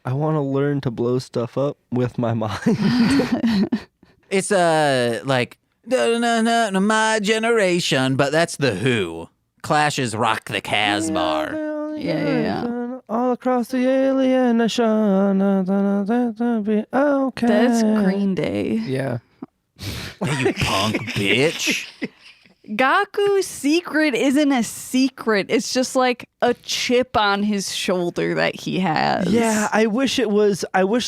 I want to learn to blow stuff up with my mind. It's like my generation, but that's the Who. Clash's Rock the Casbah. Yeah. All across the alien nation, okay. That's Green Day. Yeah. Hey, you punk bitch. Gaku's secret isn't a secret. It's just like a chip on his shoulder that he has. Yeah, I wish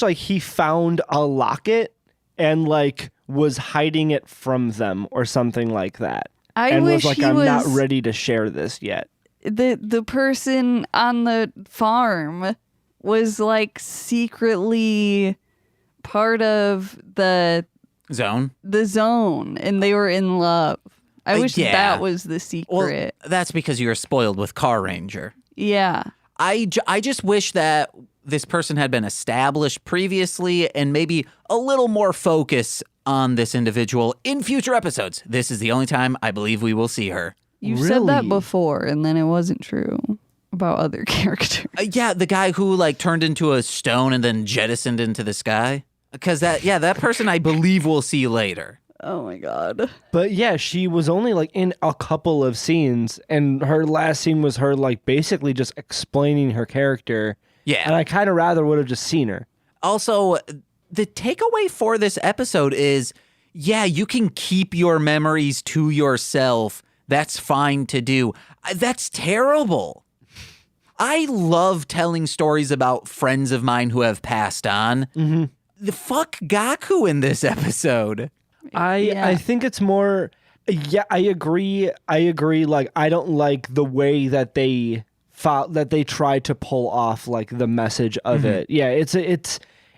like he found a locket and like was hiding it from them or something like that. And wish was like, I'm not ready to share this yet. The person on the farm was like secretly part of the Zone, and they were in love. I wish that was the secret. Well, that's because you were spoiled with Car Ranger. Yeah. I just wish that this person had been established previously and maybe a little more focus on this individual in future episodes. This is the only time I believe we will see her. You said that before, and then it wasn't true about other characters. Yeah, the guy who like turned into a stone and then jettisoned into the sky. Because that person I believe we'll see later. Oh my god. But yeah, she was only like in a couple of scenes, and her last scene was her like basically just explaining her character. Yeah. And I kind of rather would have just seen her. Also, the takeaway for this episode is, yeah, you can keep your memories to yourself. That's fine to do. That's terrible. I love telling stories about friends of mine who have passed on. Mm-hmm. The fuck Gaku in this episode. I think it's more. Yeah, I agree. Like, I don't like the way that they try to pull off like the message of it. Yeah, it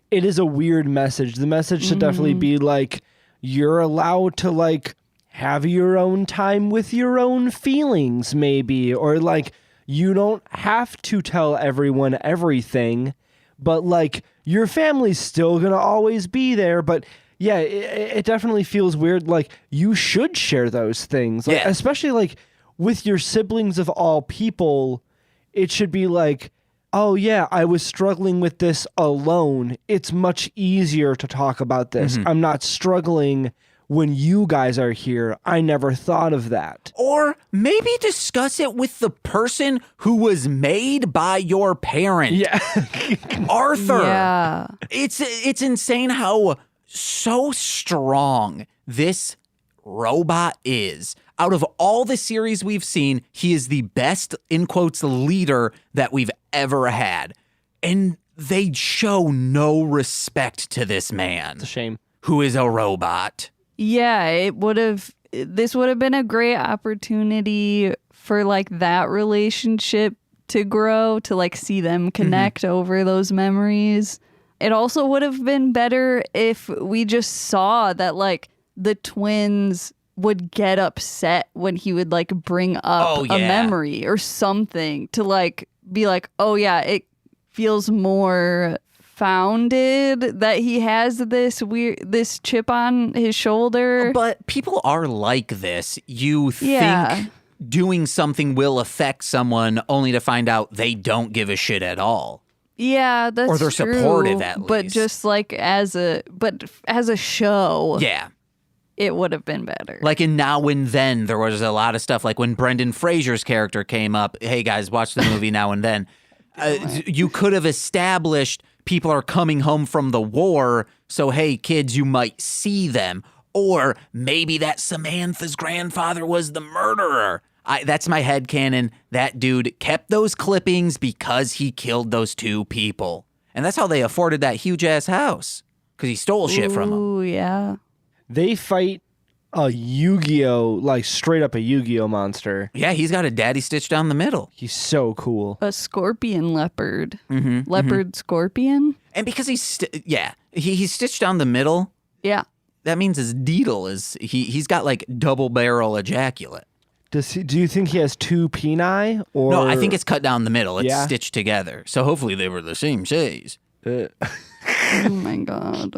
is a weird message. The message should definitely be like, you're allowed to like have your own time with your own feelings, maybe, or like you don't have to tell everyone everything, but like your family's still gonna always be there. But yeah, it definitely feels weird. Like, you should share those things, like, especially like with your siblings of all people. It should be like, oh yeah, I was struggling with this alone. It's much easier to talk about this. I'm not struggling when you guys are here. I never thought of that. Or maybe discuss it with the person who was made by your parent. Yeah. Arthur. Yeah. It's insane how so strong this robot is. Out of all the series we've seen, he is the best, in quotes, leader that we've ever had. And they show no respect to this man. It's a shame. Who is a robot. Yeah, this would have been a great opportunity for like that relationship to grow, to like see them connect over those memories. It also would have been better if we just saw that like the twins would get upset when he would like bring up a memory or something, to like be like, oh yeah, it feels more founded that he has this chip on his shoulder. But people are like this. You think doing something will affect someone only to find out they don't give a shit at all. Yeah, that's true. Or they're supportive at least. But just like as a show. Yeah. It would have been better. Like in Now and Then, there was a lot of stuff. Like when Brendan Fraser's character came up, hey guys, watch the movie Now and Then. You could have established people are coming home from the war, so hey kids, you might see them. Or maybe that Samantha's grandfather was the murderer. That's my headcanon. That dude kept those clippings because he killed those two people. And that's how they afforded that huge-ass house. because he stole shit from him. Ooh, yeah. They fight a Yu-Gi-Oh, like straight up a Yu-Gi-Oh monster. Yeah, he's got a daddy stitch down the middle. He's so cool. A scorpion leopard. Mm-hmm, Leopard scorpion? And because he's stitched down the middle, Yeah. that means his deedle is he's got like double barrel ejaculate. Do you think he has two peni? Or No, I think it's cut down the middle. It's Yeah. stitched together. So hopefully they were the same size. Oh my god.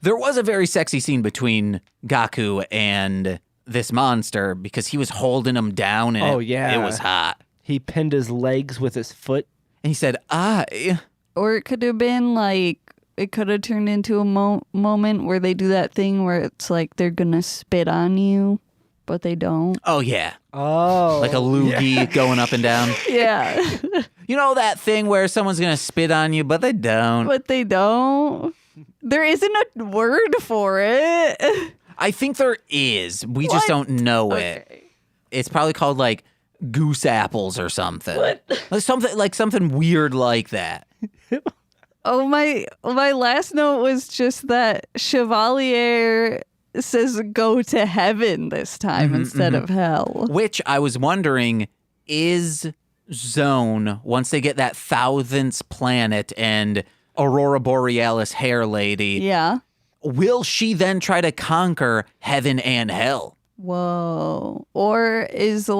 There was a very sexy scene between Gaku and this monster because he was holding him down and Oh, it yeah. was hot. he pinned his legs with his foot. And he said, Or it could have been like, it could have turned into a moment where they do that thing where it's like they're gonna spit on you, but they don't. oh yeah, Oh. like a loogie going up and down. Yeah. You know that thing where someone's going to spit on you, but they don't? But they don't. There isn't a word for it. I think there is. We just What? don't know it. It's probably called like goose apples or something. Like something weird like that. Oh, my last note was just that Chevalier says go to heaven this time instead of hell. Which I was wondering, is Zone, once they get that 1000th planet and Aurora Borealis hair lady, Yeah. will she then try to conquer heaven and hell? Whoa. Or is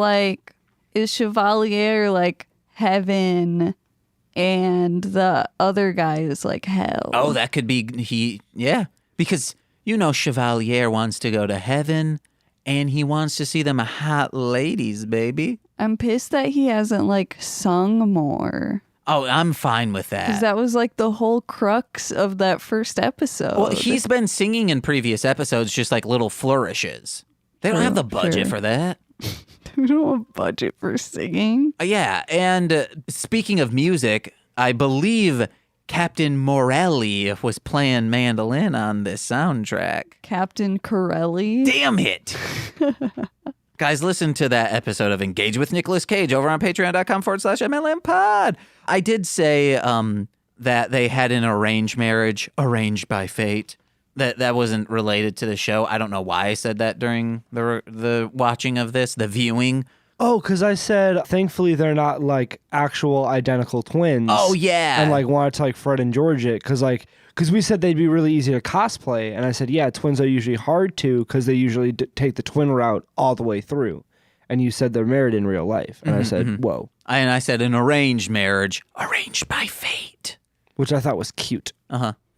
Chevalier like heaven and the other guy is like hell? Oh, that could be because Chevalier wants to go to heaven and he wants to see them hot ladies, baby. I'm pissed that he hasn't like sung more. Oh, I'm fine with Because that. that was like the whole crux of that first episode. Well, he's been singing in previous episodes, just like little flourishes. They don't have the budget for that. We don't have budget for singing. Yeah, and speaking of music, I believe Captain Morelli was playing mandolin on this soundtrack. Captain Corelli. Damn it! Guys, listen to that episode of Engage with Nicolas Cage over on patreon.com/MLMpod. I did say that they had an arranged marriage, arranged by fate. That wasn't related to the show. I don't know why I said that during the watching of this, the viewing. Oh, because I said, thankfully they're not like actual identical twins. Oh, yeah. And like wanted to like Fred and George it because we said they'd be really easy to cosplay. And I said, yeah, twins are usually hard to because they usually take the twin route all the way through. And you said they're married in real life. And I said, whoa. And I said an arranged marriage, arranged by fate. Which I thought was cute.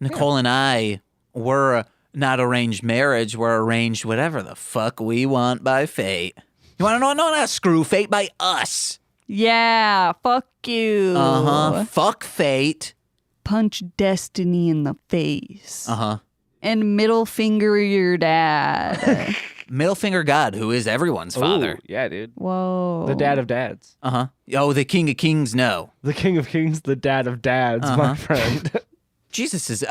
Nicole and I were not arranged marriage, we're arranged whatever the fuck we want by fate. You want to know? No, not screw fate, by us. Yeah, fuck you. Fuck fate. Punch destiny in the face. Uh-huh. And middle finger your dad. Middle finger God, who is everyone's father. Ooh, yeah, dude. Whoa. The dad of dads. Oh, the king of kings, no. The king of kings, the dad of dads, my friend. Jesus is...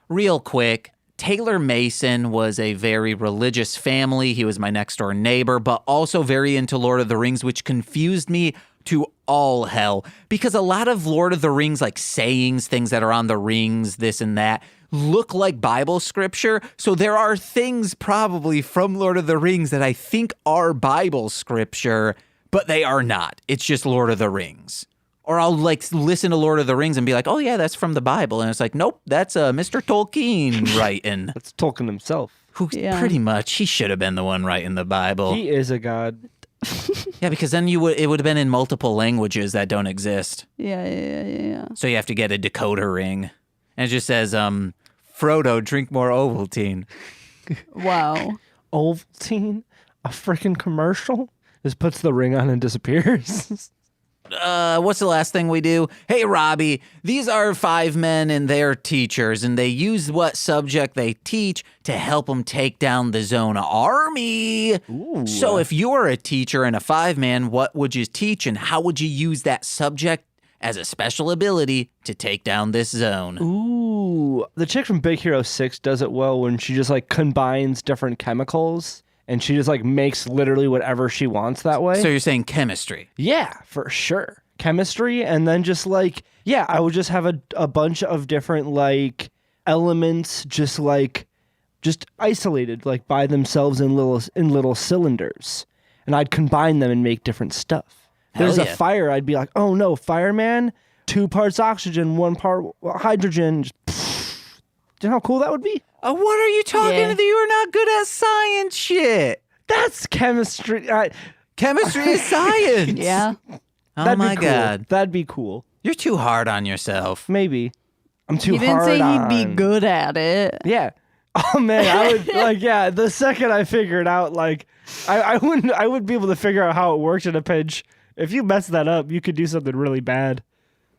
real quick, Taylor Mason was a very religious family. He was my next door neighbor, but also very into Lord of the Rings, which confused me to all hell. Because a lot of Lord of the Rings, like sayings, things that are on the rings, this and that, look like Bible scripture. So there are things probably from Lord of the Rings that I think are Bible scripture, but they are not. It's just Lord of the Rings. Or I'll like listen to Lord of the Rings and be like, oh yeah, that's from the Bible. And it's like, nope, that's Mr. Tolkien writing. That's Tolkien himself. Who pretty much, he should have been the one writing the Bible. He is a god. Yeah, because then it would have been in multiple languages that don't exist. Yeah. So you have to get a decoder ring. And it just says, Frodo, drink more Ovaltine. Wow. Ovaltine? A freaking commercial? Just puts the ring on and disappears. What's the last thing we do? Hey, Robbie, these are 5 men and their teachers, and they use what subject they teach to help them take down the Zone army. Ooh. So if you were a teacher and a 5-man, what would you teach, and how would you use that subject as a special ability to take down this Zone? Ooh. The chick from Big Hero 6 does it well when she just like combines different chemicals and she just like makes literally whatever she wants that way. So you're saying chemistry? Yeah, for sure. chemistry, and then just like, yeah, I would just have a bunch of different like elements just isolated like by themselves in little cylinders, and I'd combine them and make different stuff. There's a fire, I'd be like, oh no, fireman, 2 parts oxygen, 1 part hydrogen. Do you know how cool that would be? What are you talking to? You're not good at science shit. That's chemistry. Chemistry is science. Yeah. Oh my cool. God. That'd be cool. You're too hard on yourself. Maybe. I'm too He didn't hard say on. he'd be good at it. Yeah. Oh man, I would the second I figured out like I wouldn't be able to figure out how it worked in a pinch. If you mess that up, you could do something really bad.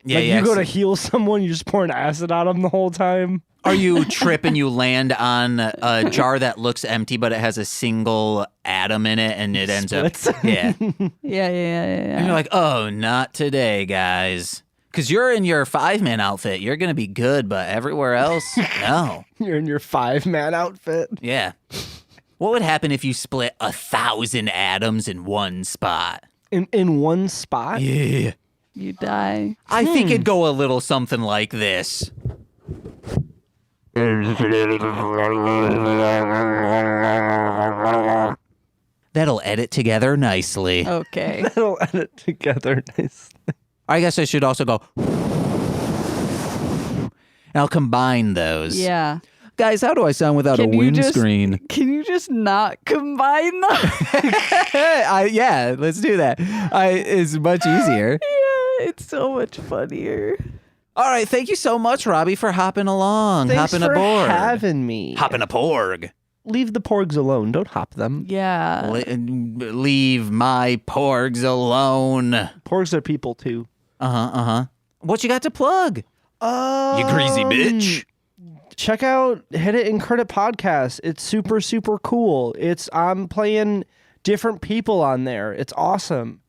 Yeah, like you go to heal someone, you just pour an acid on them the whole time. Or you trip and you land on a jar that looks empty, but it has a single atom in it, and it ends up. Yeah. Yeah. And you're like, oh, not today, guys. Because you're in your Fiveman outfit. You're going to be good, but everywhere else, no. You're in your 5-man outfit. Yeah. What would happen if you split 1,000 atoms in one spot? In one spot? Yeah. You die. I think it'd go a little something like this. That'll edit together nicely. Okay. That'll edit together nicely. I guess I should also go. And I'll combine those. Yeah. Guys, how do I sound without Can a you just- windscreen? Can you just not combine them? Yeah, let's do that. It's much easier. Yeah, it's so much funnier. All right, thank you so much, Robbie, for hopping along, Thanks hopping for aboard. having me. Hopping a porg. Leave the porgs alone. Don't hop them. Yeah. Leave my porgs alone. Porgs are people too. What you got to plug? You greasy bitch. Check out Hit It and Credit Podcast. It's super, super cool. I'm playing different people on there. It's awesome.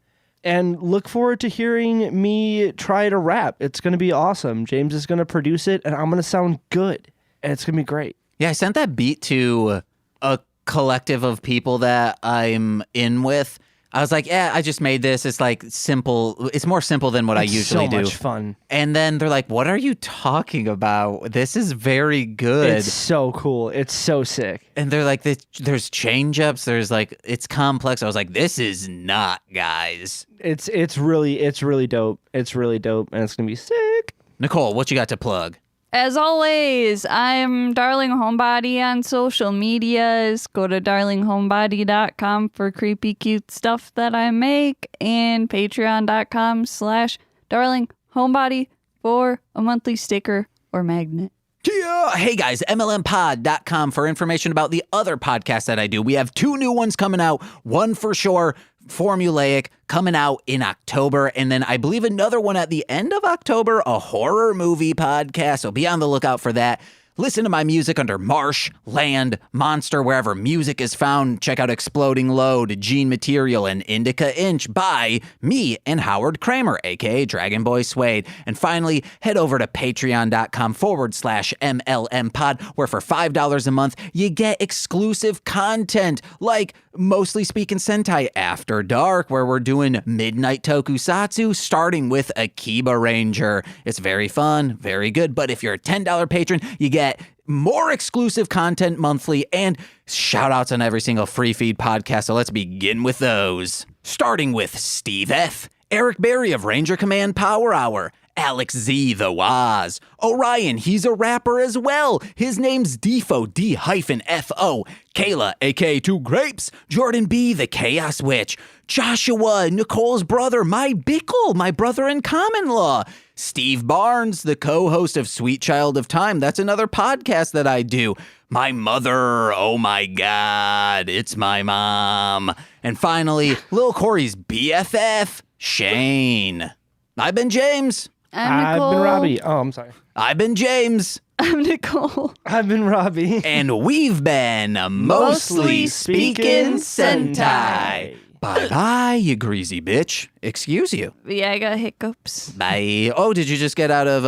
And look forward to hearing me try to rap. It's going to be awesome. James is going to produce it, and I'm going to sound good. And it's going to be great. Yeah, I sent that beat to a collective of people that I'm in with. I was like, yeah, I just made this. It's like simple. It's more simple than what I usually do. So much fun. And then they're like, what are you talking about? This is very good. It's so cool. It's so sick. And they're like, there's change ups. There's like, it's complex. I was like, this is not, guys. It's really dope. It's really dope, and it's going to be sick. Nicole, what you got to plug? As always, I'm Darling Homebody on social medias. Go to darlinghomebody.com for creepy, cute stuff that I make, and patreon.com/darlinghomebody for a monthly sticker or magnet. Yeah. Hey guys, MLMpod.com for information about the other podcasts that I do. We have 2 new ones coming out. One for sure, formulaic, coming out in October. And then I believe another one at the end of October, a horror movie podcast. So be on the lookout for that. Listen to my music under Marsh, Land, Monster, wherever music is found. Check out Exploding Load, Gene Material, and Indica Inch by me and Howard Kramer, aka Dragon Boy Suede. And finally, head over to patreon.com/MLMpod, where for $5 a month, you get exclusive content like Mostly Speaking Sentai After Dark, where we're doing Midnight Tokusatsu, starting with Akiba Ranger. It's very fun, very good. But if you're a $10 patron, you get more exclusive content monthly and shout outs on every single free feed podcast. So let's begin with those. Starting with Steve F., Eric Berry of Ranger Command Power Hour, Alex Z, the Waz, Orion, he's a rapper as well. His name's Defo, D-F-O, Kayla, aka Two Grapes, Jordan B, the Chaos Witch, Joshua, Nicole's brother, my Bickle, my brother in common law, Steve Barnes, the co-host of Sweet Child of Time. That's another podcast that I do. My mother, oh my God, it's my mom. And finally, Lil Corey's BFF, Shane. I've been James. I'm Nicole. I've been Robbie. Oh, I'm sorry. I've been James. I'm Nicole. I've been Robbie. And we've been Mostly Speaking Sentai. Bye-bye, you greasy bitch. Excuse you. Yeah, I got hiccups. Bye. Oh, did you just get out of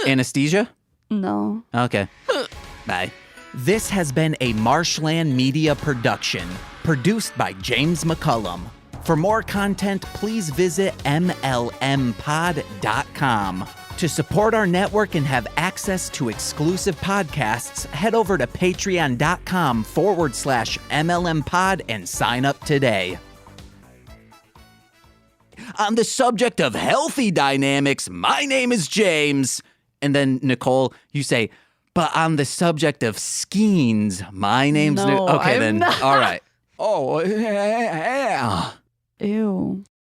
anesthesia? No. Okay. Bye. This has been a Marshland Media production, produced by James McCollum. For more content, please visit MLMpod.com. To support our network and have access to exclusive podcasts, head over to patreon.com/MLMpod and sign up today. On the subject of healthy dynamics, my name is James. And then, Nicole, you say, but on the subject of skeens, my name's... No, Okay, I'm then, not. all right. Oh, yeah. Ew.